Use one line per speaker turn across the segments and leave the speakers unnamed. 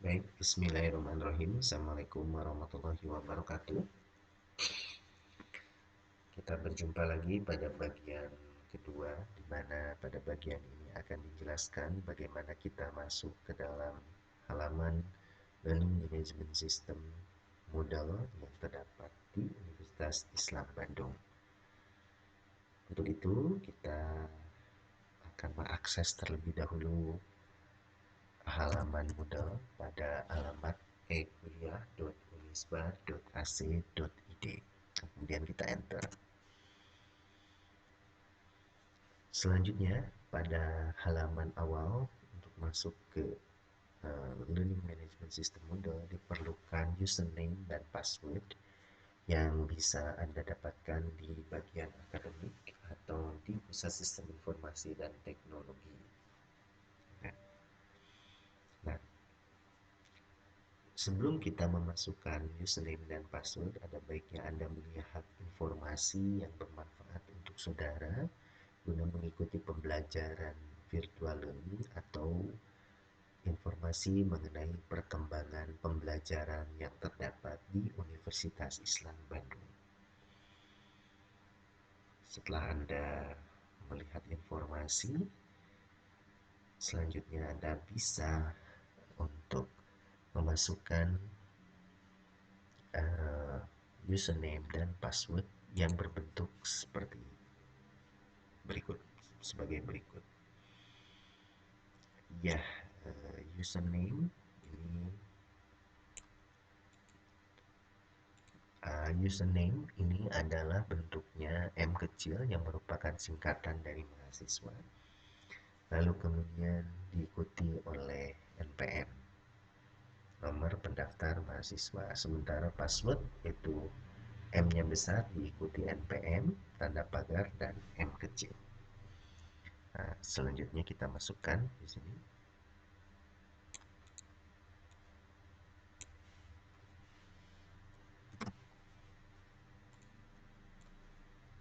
Baik, bismillahirrahmanirrahim. Assalamualaikum warahmatullahi wabarakatuh. Kita berjumpa lagi pada bagian kedua, di mana pada bagian ini akan dijelaskan bagaimana kita masuk ke dalam halaman Learning Management System Moodle yang terdapat di Universitas Islam Bandung. Untuk itu, kita akan mengakses terlebih dahulu halaman Moodle pada alamat ekuliah.unisba.ac.id. Kemudian kita enter. Selanjutnya, pada halaman awal untuk masuk ke Learning Management System Moodle diperlukan username dan password yang bisa Anda dapatkan di bagian akademik atau di Pusat Sistem Informasi dan Teknologi. Nah, sebelum kita memasukkan username dan password, ada baiknya Anda melihat informasi yang bermanfaat untuk saudara guna mengikuti pembelajaran virtual learning atau informasi mengenai perkembangan pembelajaran yang terdapat di Universitas Islam Bandung. Setelah Anda melihat informasi, selanjutnya Anda bisa untuk memasukkan username dan password yang berbentuk seperti berikut, sebagai berikut. Ya, username ini username ini adalah bentuknya M kecil yang merupakan singkatan dari mahasiswa. Lalu kemudian diikuti oleh NPM, nomor pendaftar mahasiswa. Sementara password itu M-nya besar diikuti NPM, tanda pagar, dan M kecil. Nah, selanjutnya kita masukkan di sini.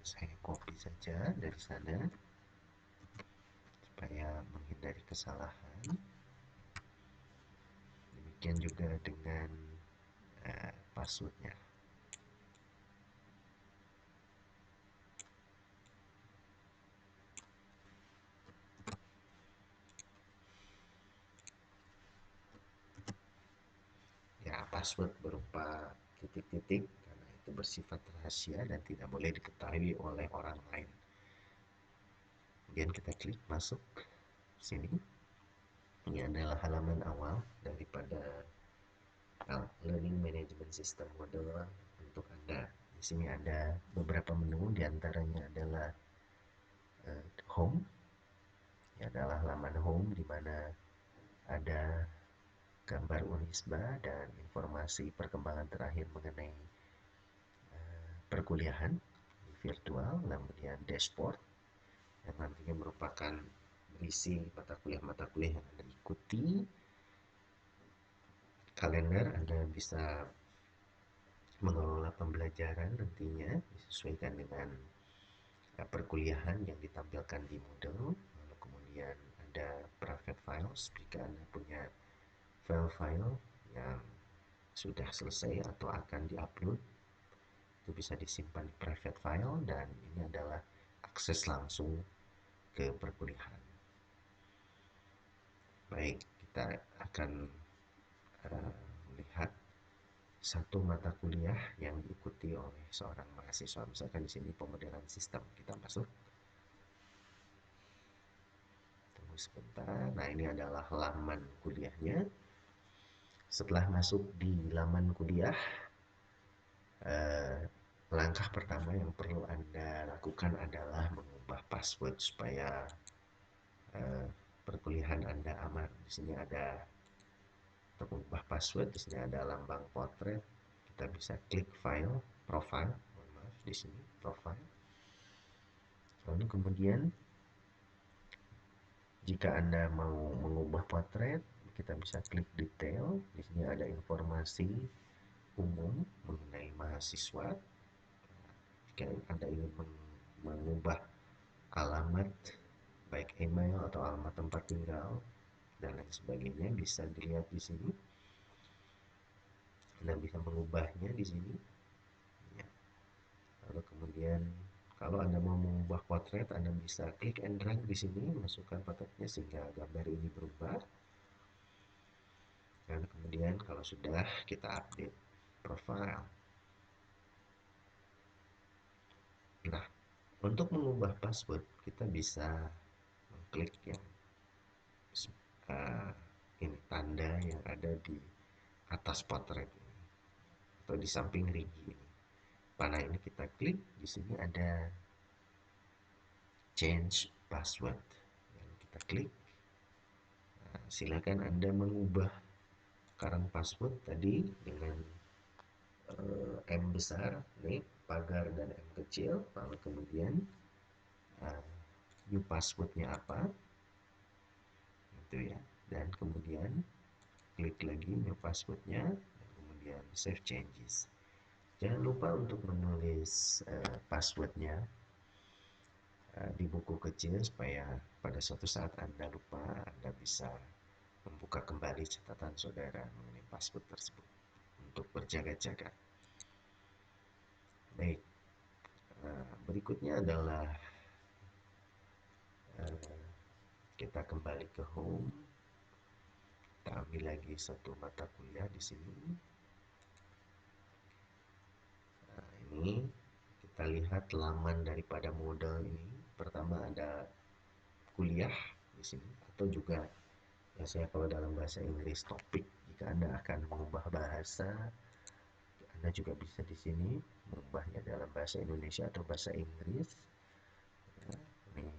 Saya copy saja dari sana supaya menghindari kesalahan. Demikian juga dengan passwordnya. Ya, password berupa titik-titik karena itu bersifat rahasia dan tidak boleh diketahui oleh orang lain. Kemudian kita klik masuk sini. Ini adalah halaman awal daripada Learning Management System Moodle untuk Anda. Di sini ada beberapa menu, diantaranya adalah Home. Ini adalah halaman Home di mana ada gambar Unisba dan informasi perkembangan terakhir mengenai perkuliahan virtual. Kemudian dashboard yang nantinya merupakan berisi mata kuliah yang Anda ikuti. Kalender, Anda bisa mengelola pembelajaran nantinya disesuaikan dengan perkuliahan yang ditampilkan di Moodle. Lalu kemudian ada private files jika Anda punya file-file yang sudah selesai atau akan diupload, itu bisa disimpan di private file, dan ini adalah akses langsung ke perkuliahan. Baik, kita akan melihat satu mata kuliah yang diikuti oleh seorang mahasiswa. Misalkan di sini pemodelan sistem, kita masuk. Tunggu sebentar. Nah, ini adalah laman kuliahnya. Setelah masuk di laman kuliah, langkah pertama yang perlu Anda lakukan adalah mengubah password supaya perkuliahan Anda aman. Di sini ada untuk mengubah password, di sini ada lambang potret. Kita bisa klik file, profile, maaf, di sini profile. Lalu kemudian jika Anda mau mengubah potret, kita bisa klik detail. Di sini ada informasi umum mengenai mahasiswa. Jika Anda ingin mengubah alamat, baik email atau alamat tempat tinggal dan lain sebagainya, bisa dilihat di sini. Anda bisa mengubahnya di sini. Ya. Lalu kemudian kalau Anda mau mengubah potret, Anda bisa klik and drag di sini, masukkan potretnya sehingga gambar ini berubah. Dan kemudian kalau sudah, kita update profile. Nah, untuk mengubah password, kita bisa mengklik yang uh, ini tanda yang ada di atas potret ini atau di samping Rigi ini. Panah ini kita klik, di sini ada change password. Yang kita klik, nah, silakan Anda mengubah current password tadi dengan M besar, nih, pagar dan M kecil, lalu kemudian uh, new passwordnya apa, gitu ya, dan kemudian klik lagi new passwordnya, dan kemudian save changes. Jangan lupa untuk menulis passwordnya di buku kecil supaya pada suatu saat Anda lupa, Anda bisa membuka kembali catatan saudara mengenai password tersebut untuk berjaga-jaga. Baik, berikutnya adalah kita kembali ke home. Kita ambil lagi satu mata kuliah di sini. Nah, ini kita lihat laman daripada model ini. Pertama ada kuliah di sini, atau juga biasanya kalau dalam bahasa Inggris topik. Jika Anda akan mengubah bahasa, Anda juga bisa di sini mengubahnya dalam bahasa Indonesia atau bahasa Inggris. Nah, ini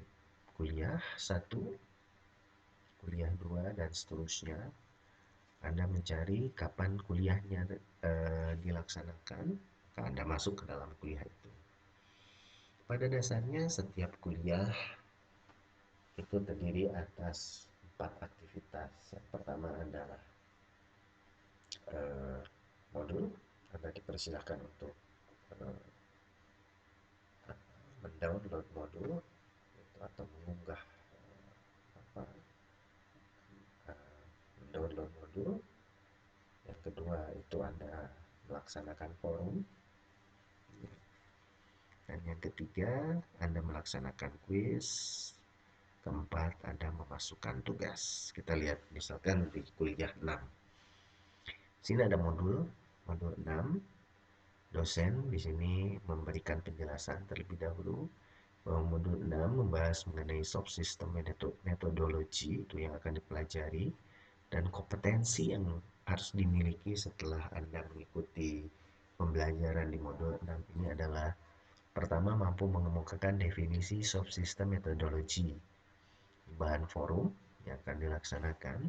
kuliah 1, kuliah 2, dan seterusnya. Anda mencari kapan kuliahnya dilaksanakan, maka Anda masuk ke dalam kuliah itu. Pada dasarnya setiap kuliah itu terdiri atas 4 aktivitas. Yang pertama adalah modul. Anda dipersilakan untuk mendownload modul atau mengunggah apa, mendownload modul. Yang kedua itu Anda melaksanakan forum. Dan yang ketiga, Anda melaksanakan kuis. Keempat, Anda memasukkan tugas. Kita lihat misalkan di kuliah 6. Sini ada modul 6. Dosen di sini memberikan penjelasan terlebih dahulu bahwa modul 6 membahas mengenai subsystem metodologi, itu yang akan dipelajari, dan kompetensi yang harus dimiliki setelah Anda mengikuti pembelajaran di modul 6 ini adalah: pertama, mampu mengemukakan definisi subsystem metodologi. Bahan forum yang akan dilaksanakan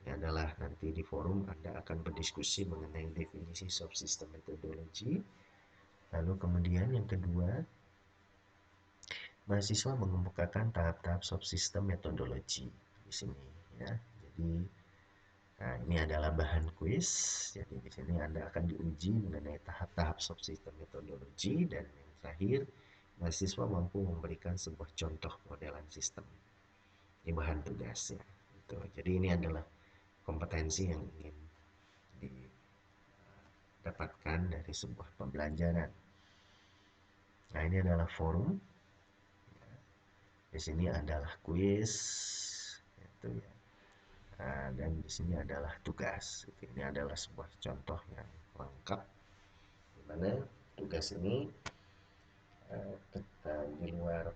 ini adalah nanti di forum Anda akan berdiskusi mengenai definisi subsystem metodologi. Lalu kemudian yang kedua, mahasiswa mengemukakan tahap-tahap subsystem metodologi di sini ya. Jadi nah, ini adalah bahan kuis. Jadi di sini Anda akan diuji mengenai tahap-tahap subsystem metodologi, dan yang terakhir, mahasiswa mampu memberikan sebuah contoh modelan sistem. Ini bahan tugas ya. Gitu. Jadi ini adalah kompetensi yang ingin didapatkan dari sebuah pembelajaran. Nah, ini adalah forum. Di sini adalah kuis, itu ya. Nah, dan di sini adalah tugas. Ini adalah sebuah contoh yang lengkap, di mana tugas ini di luar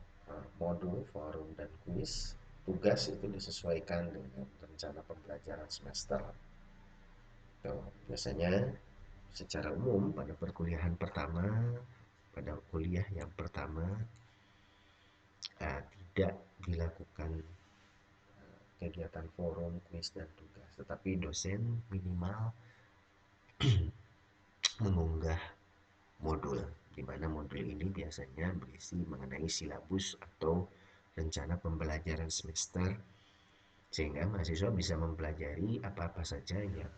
modul, forum, dan kuis, tugas itu disesuaikan dengan rencana pembelajaran semester. Tuh, biasanya secara umum pada perkuliahan pertama, pada kuliah yang pertama tidak dilakukan kegiatan forum, kuis, dan tugas, tetapi dosen minimal mengunggah modul, di mana modul ini biasanya berisi mengenai silabus atau rencana pembelajaran semester, sehingga mahasiswa bisa mempelajari apa-apa saja yang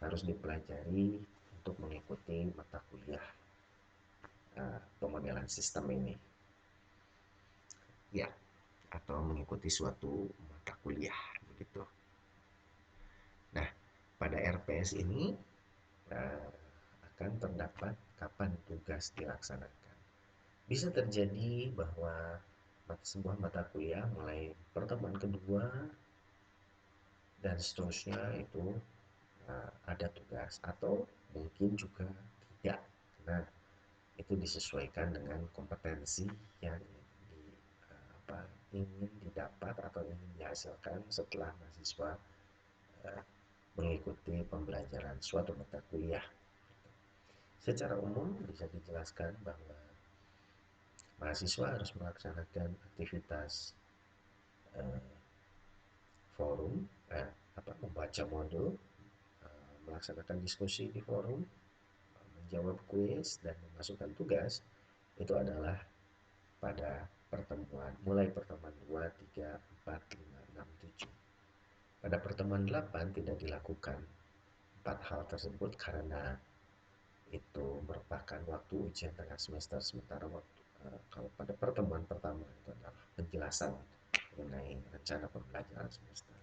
harus dipelajari untuk mengikuti mata kuliah pemodelan sistem ini ya, atau mengikuti suatu mata kuliah begitu. Nah, pada RPS ini uh, akan terdapat kapan tugas dilaksanakan. Bisa terjadi bahwa sebuah mata kuliah mulai pertemuan kedua dan seterusnya itu ada tugas, atau mungkin juga tidak, karena itu disesuaikan dengan kompetensi yang ingin didapat atau ingin dihasilkan setelah mahasiswa uh, mengikuti pembelajaran suatu mata kuliah. Secara umum bisa dijelaskan bahwa mahasiswa harus melaksanakan aktivitas uh, forum, membaca modul, melaksanakan diskusi di forum, menjawab kuis, dan memasukkan tugas. Itu adalah pada mulai pertemuan 2, 3, 4, 5, 6, 7. Pada pertemuan 8 tidak dilakukan 4 hal tersebut karena itu merupakan waktu ujian tengah semester, sementara kalau pada pertemuan pertama itu adalah penjelasan mengenai rencana pembelajaran semester.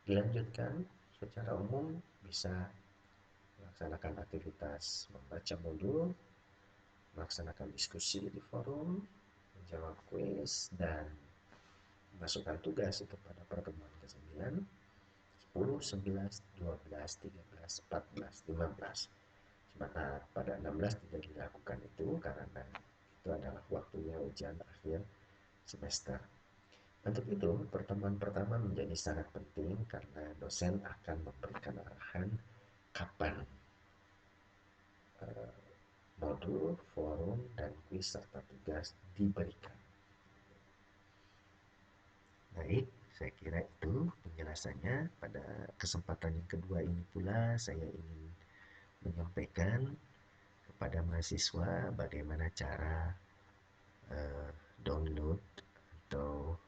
Dilanjutkan, secara umum bisa melaksanakan aktivitas membaca modul, melaksanakan diskusi di forum, menjawab kuis, dan memasukkan tugas itu pada pertemuan ke-9, 10, 11, 12, 13, 14, 15. Sementara pada 16 tidak dilakukan itu karena itu adalah waktunya ujian akhir semester. Untuk itu, pertemuan pertama menjadi sangat penting karena dosen akan memberikan arahan kapan modul, forum, dan kuis serta tugas diberikan. Baik, saya kira itu penjelasannya. Pada kesempatan yang kedua ini pula saya ingin menyampaikan kepada mahasiswa bagaimana cara download atau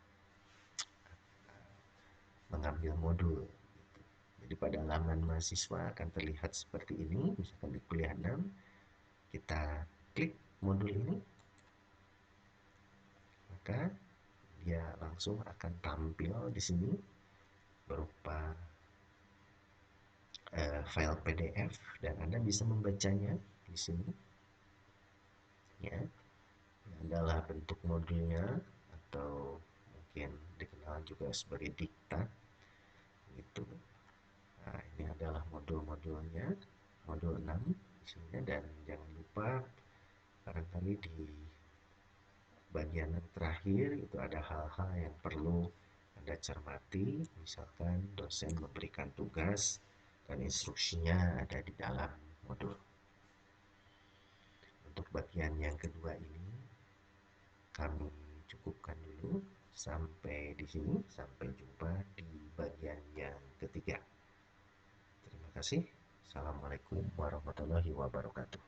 mengambil modul. Jadi pada halaman mahasiswa akan terlihat seperti ini, misalkan di kuliah 6, kita klik modul ini, maka dia langsung akan tampil di sini berupa file PDF dan Anda bisa membacanya di sini. Ya, ini adalah bentuk modulnya atau mungkin dikenal juga sebagai diktat gitu. Nah, ini adalah modul-modulnya, modul 6 isinya, dan jangan lupa barangkali di bagian yang terakhir itu ada hal-hal yang perlu Anda cermati, misalkan dosen memberikan tugas dan instruksinya ada di dalam modul. Untuk bagian yang kedua ini kami cukupkan dulu sampai di sini, sampai jumpa di bagian yang ketiga. Terima kasih. Assalamualaikum warahmatullahi wabarakatuh.